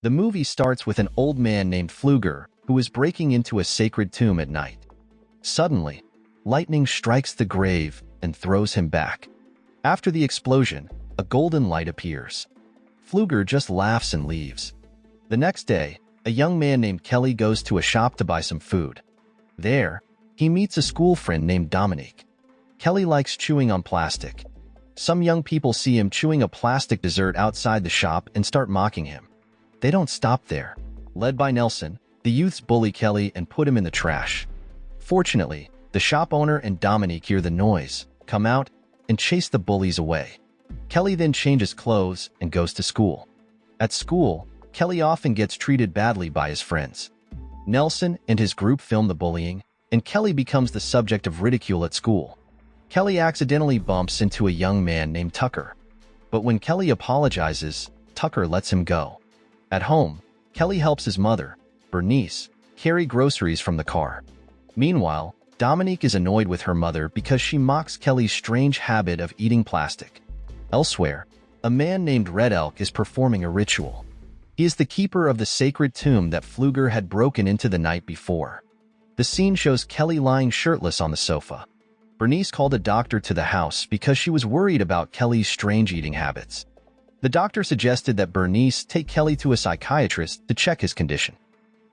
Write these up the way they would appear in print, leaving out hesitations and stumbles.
The movie starts with an old man named Pfluger who is breaking into a sacred tomb at night. Suddenly, lightning strikes the grave and throws him back. After the explosion, a golden light appears. Pfluger just laughs and leaves. The next day, a young man named Kelly goes to a shop to buy some food. There, he meets a school friend named Dominique. Kelly likes chewing on plastic. Some young people see him chewing a plastic dessert outside the shop and start mocking him. They don't stop there. Led by Nelson, the youths bully Kelly and put him in the trash. Fortunately, the shop owner and Dominique hear the noise, come out, and chase the bullies away. Kelly then changes clothes and goes to school. At school, Kelly often gets treated badly by his friends. Nelson and his group film the bullying, and Kelly becomes the subject of ridicule at school. Kelly accidentally bumps into a young man named Tucker. But when Kelly apologizes, Tucker lets him go. At home, Kelly helps his mother, Bernice, carry groceries from the car. Meanwhile, Dominique is annoyed with her mother because she mocks Kelly's strange habit of eating plastic. Elsewhere, a man named Red Elk is performing a ritual. He is the keeper of the sacred tomb that Pfluger had broken into the night before. The scene shows Kelly lying shirtless on the sofa. Bernice called a doctor to the house because she was worried about Kelly's strange eating habits. The doctor suggested that Bernice take Kelly to a psychiatrist to check his condition.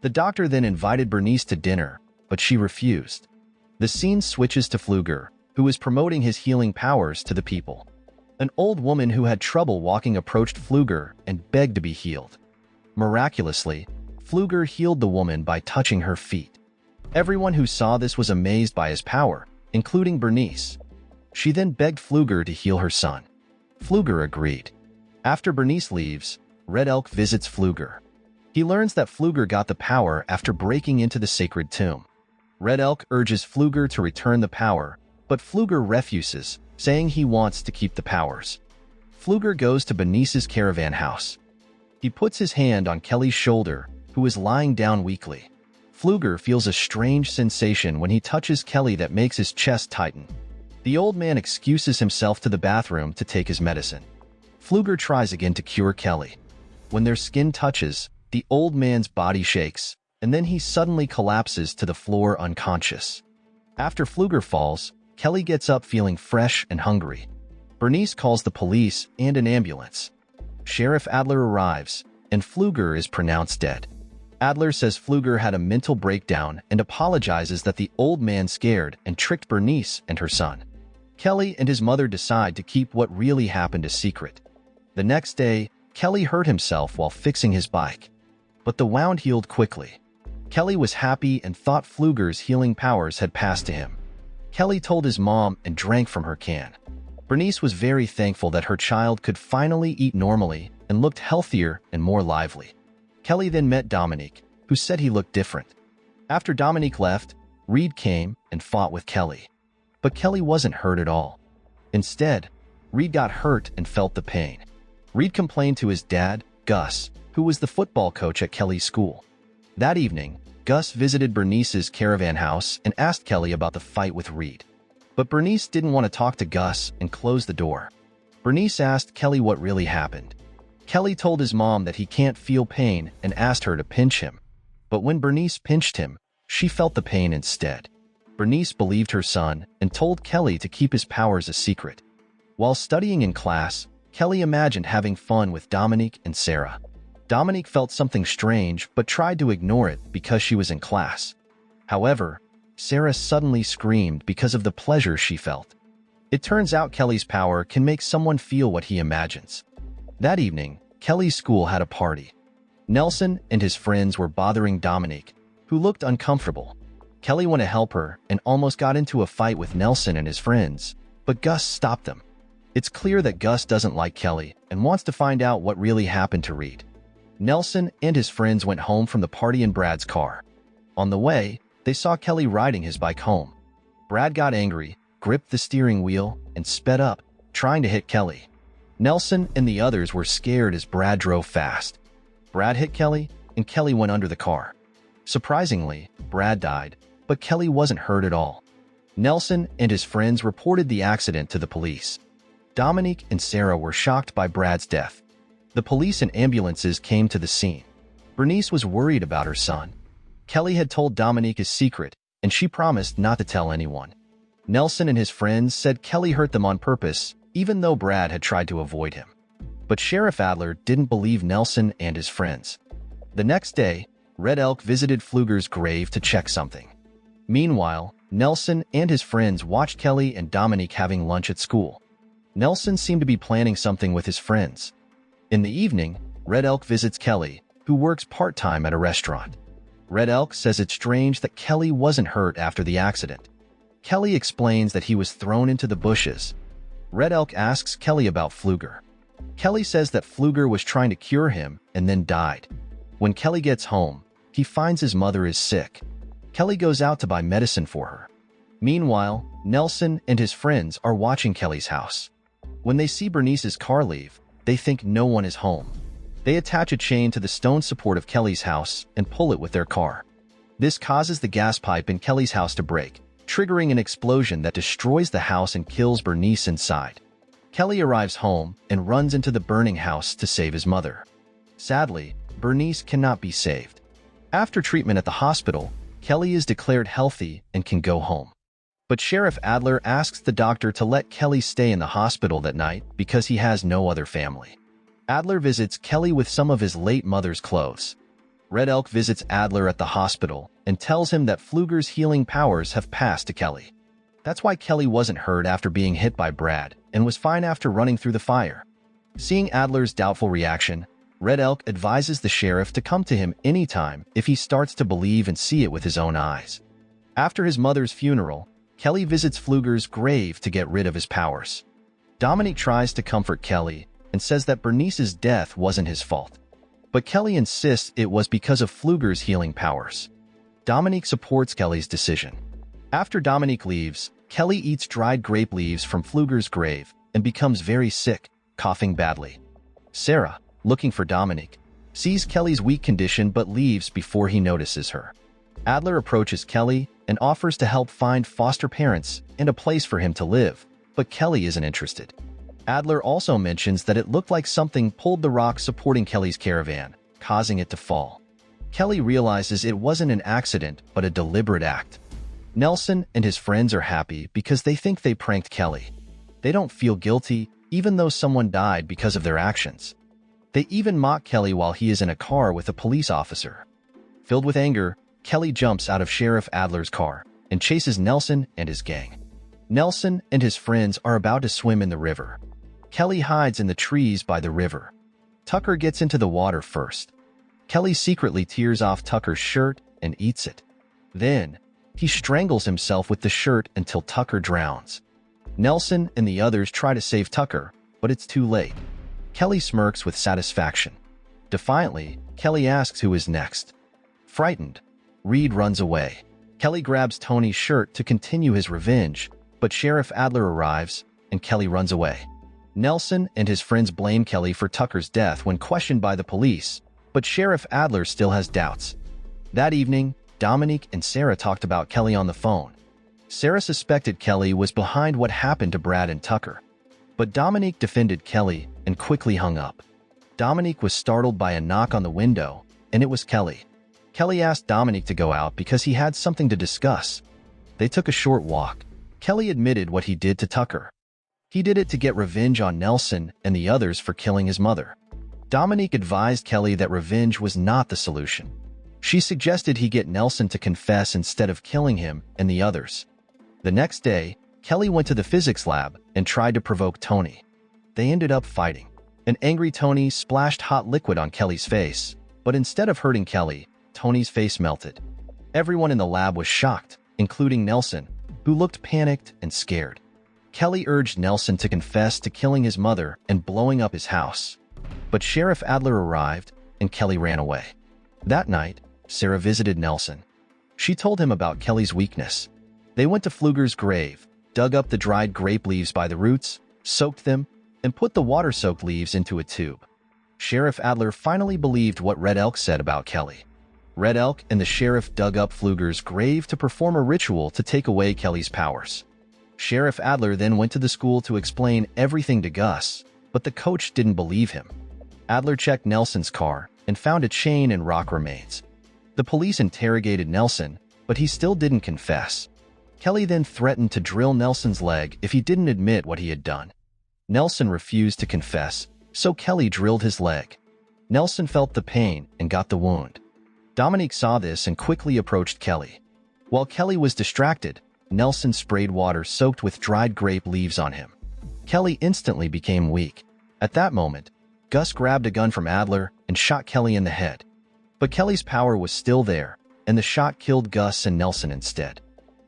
The doctor then invited Bernice to dinner, but she refused. The scene switches to Pfluger, who is promoting his healing powers to the people. An old woman who had trouble walking approached Pfluger and begged to be healed. Miraculously, Pfluger healed the woman by touching her feet. Everyone who saw this was amazed by his power, including Bernice. She then begged Pfluger to heal her son. Pfluger agreed. After Bernice leaves, Red Elk visits Pfluger. He learns that Pfluger got the power after breaking into the sacred tomb. Red Elk urges Pfluger to return the power, but Pfluger refuses, saying he wants to keep the powers. Pfluger goes to Bernice's caravan house. He puts his hand on Kelly's shoulder, who is lying down weakly. Pfluger feels a strange sensation when he touches Kelly that makes his chest tighten. The old man excuses himself to the bathroom to take his medicine. Pfluger tries again to cure Kelly. When their skin touches, the old man's body shakes, and then he suddenly collapses to the floor unconscious. After Pfluger falls, Kelly gets up feeling fresh and hungry. Bernice calls the police and an ambulance. Sheriff Adler arrives, and Pfluger is pronounced dead. Adler says Pfluger had a mental breakdown and apologizes that the old man scared and tricked Bernice and her son. Kelly and his mother decide to keep what really happened a secret. The next day, Kelly hurt himself while fixing his bike. But the wound healed quickly. Kelly was happy and thought Pfluger's healing powers had passed to him. Kelly told his mom and drank from her can. Bernice was very thankful that her child could finally eat normally and looked healthier and more lively. Kelly then met Dominique, who said he looked different. After Dominique left, Reed came and fought with Kelly. But Kelly wasn't hurt at all. Instead, Reed got hurt and felt the pain. Reed complained to his dad, Gus, who was the football coach at Kelly's school. That evening, Gus visited Bernice's caravan house and asked Kelly about the fight with Reed. But Bernice didn't want to talk to Gus and closed the door. Bernice asked Kelly what really happened. Kelly told his mom that he can't feel pain and asked her to pinch him. But when Bernice pinched him, she felt the pain instead. Bernice believed her son and told Kelly to keep his powers a secret. While studying in class, Kelly imagined having fun with Dominique and Sarah. Dominique felt something strange but tried to ignore it because she was in class. However, Sarah suddenly screamed because of the pleasure she felt. It turns out Kelly's power can make someone feel what he imagines. That evening, Kelly's school had a party. Nelson and his friends were bothering Dominique, who looked uncomfortable. Kelly went to help her and almost got into a fight with Nelson and his friends, but Gus stopped them. It's clear that Gus doesn't like Kelly and wants to find out what really happened to Reed. Nelson and his friends went home from the party in Brad's car. On the way, they saw Kelly riding his bike home. Brad got angry, gripped the steering wheel, and sped up, trying to hit Kelly. Nelson and the others were scared as Brad drove fast. Brad hit Kelly, and Kelly went under the car. Surprisingly, Brad died, but Kelly wasn't hurt at all. Nelson and his friends reported the accident to the police. Dominique and Sarah were shocked by Brad's death. The police and ambulances came to the scene. Bernice was worried about her son. Kelly had told Dominique his secret, and she promised not to tell anyone. Nelson and his friends said Kelly hurt them on purpose, even though Brad had tried to avoid him. But Sheriff Adler didn't believe Nelson and his friends. The next day, Red Elk visited Pfluger's grave to check something. Meanwhile, Nelson and his friends watched Kelly and Dominique having lunch at school. Nelson seemed to be planning something with his friends. In the evening, Red Elk visits Kelly, who works part-time at a restaurant. Red Elk says it's strange that Kelly wasn't hurt after the accident. Kelly explains that he was thrown into the bushes. Red Elk asks Kelly about Pfluger. Kelly says that Pfluger was trying to cure him and then died. When Kelly gets home, he finds his mother is sick. Kelly goes out to buy medicine for her. Meanwhile, Nelson and his friends are watching Kelly's house. When they see Bernice's car leave, they think no one is home. They attach a chain to the stone support of Kelly's house and pull it with their car. This causes the gas pipe in Kelly's house to break, triggering an explosion that destroys the house and kills Bernice inside. Kelly arrives home and runs into the burning house to save his mother. Sadly, Bernice cannot be saved. After treatment at the hospital, Kelly is declared healthy and can go home. But Sheriff Adler asks the doctor to let Kelly stay in the hospital that night because he has no other family. Adler visits Kelly with some of his late mother's clothes. Red Elk visits Adler at the hospital and tells him that Pfluger's healing powers have passed to Kelly. That's why Kelly wasn't hurt after being hit by Brad and was fine after running through the fire. Seeing Adler's doubtful reaction, Red Elk advises the sheriff to come to him anytime if he starts to believe and see it with his own eyes. After his mother's funeral, Kelly visits Pfluger's grave to get rid of his powers. Dominique tries to comfort Kelly and says that Bernice's death wasn't his fault. But Kelly insists it was because of Pfluger's healing powers. Dominique supports Kelly's decision. After Dominique leaves, Kelly eats dried grape leaves from Pfluger's grave and becomes very sick, coughing badly. Sarah, looking for Dominique, sees Kelly's weak condition but leaves before he notices her. Adler approaches Kelly and offers to help find foster parents and a place for him to live, but Kelly isn't interested. Adler also mentions that it looked like something pulled the rock supporting Kelly's caravan, causing it to fall. Kelly realizes it wasn't an accident but a deliberate act. Nelson and his friends are happy because they think they pranked Kelly. They don't feel guilty even though someone died because of their actions. They even mock Kelly while he is in a car with a police officer. Filled with anger, Kelly jumps out of Sheriff Adler's car and chases Nelson and his gang. Nelson and his friends are about to swim in the river. Kelly hides in the trees by the river. Tucker gets into the water first. Kelly secretly tears off Tucker's shirt and eats it. Then, he strangles himself with the shirt until Tucker drowns. Nelson and the others try to save Tucker, but it's too late. Kelly smirks with satisfaction. Defiantly, Kelly asks who is next. Frightened, Reed runs away. Kelly grabs Tony's shirt to continue his revenge, but Sheriff Adler arrives, and Kelly runs away. Nelson and his friends blame Kelly for Tucker's death when questioned by the police, but Sheriff Adler still has doubts. That evening, Dominique and Sarah talked about Kelly on the phone. Sarah suspected Kelly was behind what happened to Brad and Tucker, but Dominique defended Kelly and quickly hung up. Dominique was startled by a knock on the window, and it was Kelly. Kelly asked Dominique to go out because he had something to discuss. They took a short walk. Kelly admitted what he did to Tucker. He did it to get revenge on Nelson and the others for killing his mother. Dominique advised Kelly that revenge was not the solution. She suggested he get Nelson to confess instead of killing him and the others. The next day, Kelly went to the physics lab and tried to provoke Tony. They ended up fighting. An angry Tony splashed hot liquid on Kelly's face, but instead of hurting Kelly, Tony's face melted. Everyone in the lab was shocked, including Nelson, who looked panicked and scared. Kelly urged Nelson to confess to killing his mother and blowing up his house. But Sheriff Adler arrived, and Kelly ran away. That night, Sarah visited Nelson. She told him about Kelly's weakness. They went to Pfluger's grave, dug up the dried grape leaves by the roots, soaked them, and put the water-soaked leaves into a tube. Sheriff Adler finally believed what Red Elk said about Kelly. Red Elk and the sheriff dug up Pfluger's grave to perform a ritual to take away Kelly's powers. Sheriff Adler then went to the school to explain everything to Gus, but the coach didn't believe him. Adler checked Nelson's car and found a chain and rock remains. The police interrogated Nelson, but he still didn't confess. Kelly then threatened to drill Nelson's leg if he didn't admit what he had done. Nelson refused to confess, so Kelly drilled his leg. Nelson felt the pain and got the wound. Dominique saw this and quickly approached Kelly. While Kelly was distracted, Nelson sprayed water soaked with dried grape leaves on him. Kelly instantly became weak. At that moment, Gus grabbed a gun from Adler and shot Kelly in the head. But Kelly's power was still there, and the shot killed Gus and Nelson instead.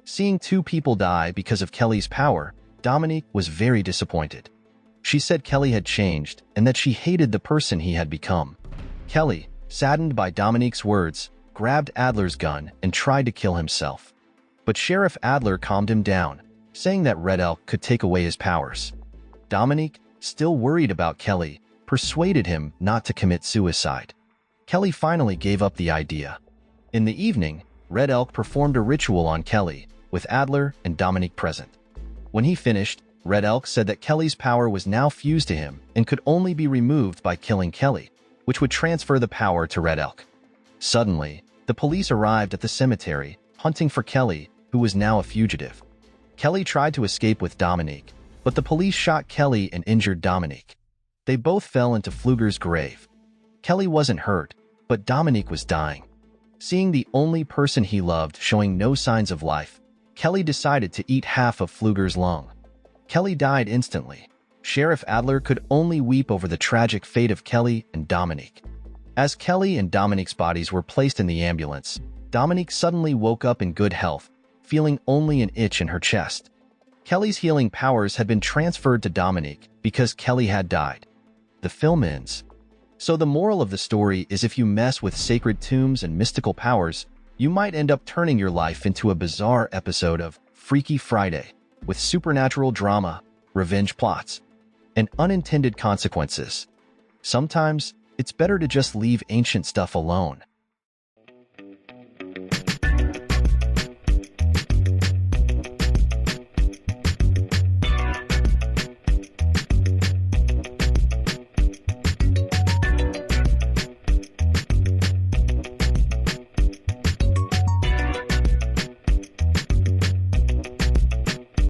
Seeing two people die because of Kelly's power, Dominique was very disappointed. She said Kelly had changed and that she hated the person he had become. Kelly, saddened by Dominique's words, grabbed Adler's gun and tried to kill himself. But Sheriff Adler calmed him down, saying that Red Elk could take away his powers. Dominique, still worried about Kelly, persuaded him not to commit suicide. Kelly finally gave up the idea. In the evening, Red Elk performed a ritual on Kelly, with Adler and Dominique present. When he finished, Red Elk said that Kelly's power was now fused to him and could only be removed by killing Kelly, which would transfer the power to Red Elk. Suddenly, the police arrived at the cemetery, hunting for Kelly, who was now a fugitive. Kelly tried to escape with Dominique, but the police shot Kelly and injured Dominique. They both fell into Pfluger's grave. Kelly wasn't hurt, but Dominique was dying. Seeing the only person he loved showing no signs of life, Kelly decided to eat half of Pfluger's lung. Kelly died instantly. Sheriff Adler could only weep over the tragic fate of Kelly and Dominique. As Kelly and Dominique's bodies were placed in the ambulance, Dominique suddenly woke up in good health, feeling only an itch in her chest. Kelly's healing powers had been transferred to Dominique because Kelly had died. The film ends. So the moral of the story is if you mess with sacred tombs and mystical powers, you might end up turning your life into a bizarre episode of Freaky Friday, with supernatural drama, revenge plots, and unintended consequences. Sometimes, it's better to just leave ancient stuff alone.